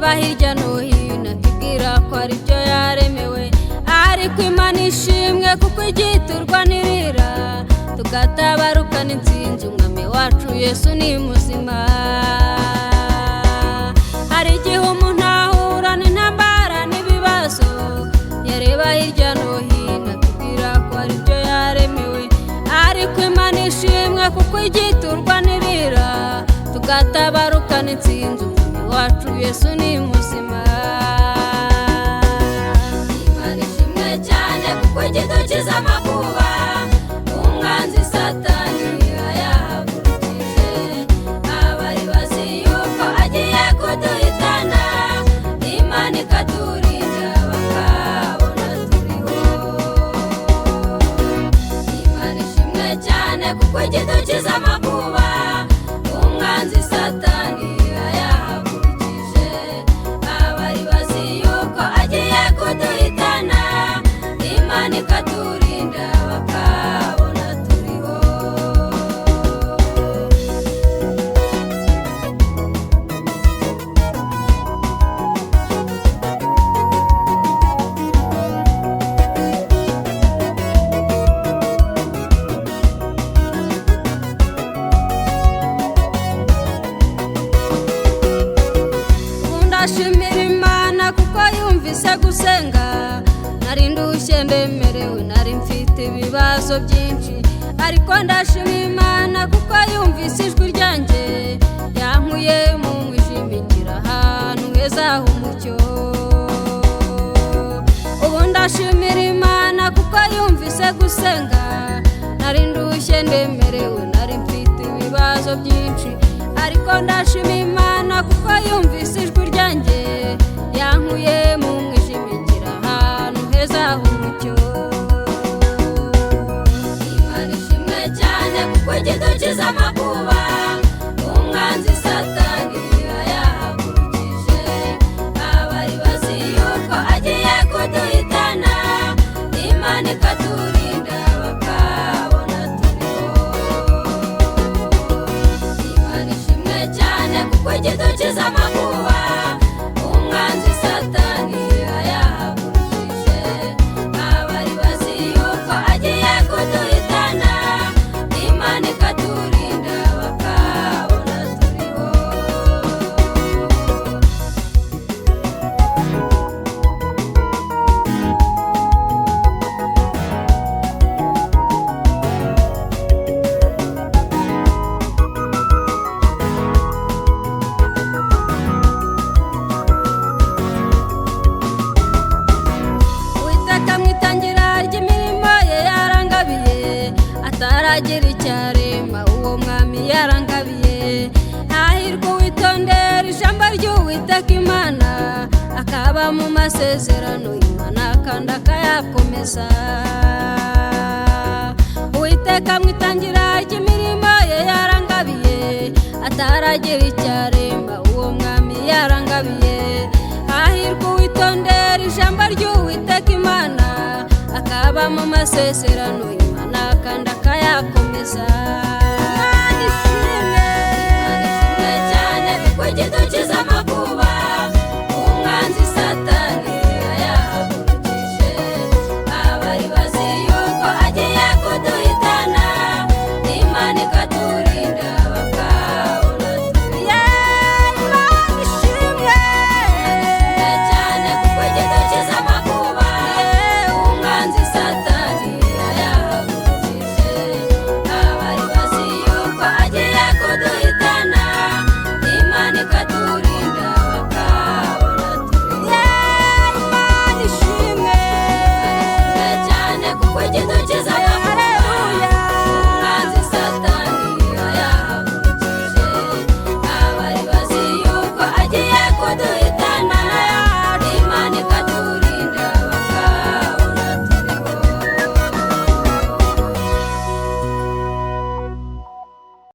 yareba hirya no hino akibwira ko ari byo yaremewe, ariko Imana ishimwe kuko igiturwanirira tugatabarukana intsinzi. Umwami wacu Yesu ni muzima. Hari igihe umuntu ahura n'intambara n'ibibazo, yareba hirya no hino akibwira ko ari byo yaremewe, ariko Imana ishimwe kuko igiturwanirira tugatabarukana intsinzi. Umwami wacu Yesu ni muzima. Imana ishimwe cyane kuko igidukiza amakuba, umwanzi Satani yahagurukije, abari bazi yuko agiye kuduhitana, Imana ikaturinda bakabona turiho. Imana ishimwe cyane kuko igidukiza amakuba, umwanzi Satani yahagurukije, abari bazi yuko agiye kuduhitana, Imana ikaturinda bakabona turiho. Ndashimira Imana kuko yumvise gusenga, nari ndushye ndemerewe, nari mfite ibibazo byinshi, ariko ndashima Imana kuko yumvise ijwi ryanjye, yankuye mu mwijima ingira ahantu heza h'umucyo. Ubu ndashimira Imana kuko yumvise gusenga, nari ndushye ndemerewe, nari mfite ibibazo byinshi, ariko ndashima Imana kuko yumvise ijwi ryanjye, yankuye mu mwijima ingira ahantu heza h'umucyo. Imana ishimwe cyane kuko igidukiza amakuba, umwanzi Satani yahagurukije, abari bazi yuko agiye kuduhitana, Imana ikaturinda bakabona turiho. Imana ishimwe cyane kuko igidukiza amakuba, umwanzi Satani yahagurukije, abari bazi yuko agiye kuduhitana, Imana ikaturinda bakabona turiho. Uwiteka mu itangira ry'imirimo ye yarangabiye, ataragira icyarema uwo mwami yarangabiye. Hahirwa uwitondera ijambo ry'Uwiteka Imana, akaba mu masezerano y'Imana kandi akayakomeza. Uwiteka mu itangira ry'imirimo ye yarangabiye, ataragira icyarema uwo mwami yarangabiye. Hahirwa uwitondera ijambo ry'Uwiteka Imana, akaba mu masezerano y'Imana kandi akayakomeza. Imana ishimwe cyane kuko igidukiza amakuba, umwanzi Satani yahagurukije, abari bazi yuko agiye kuduhitana,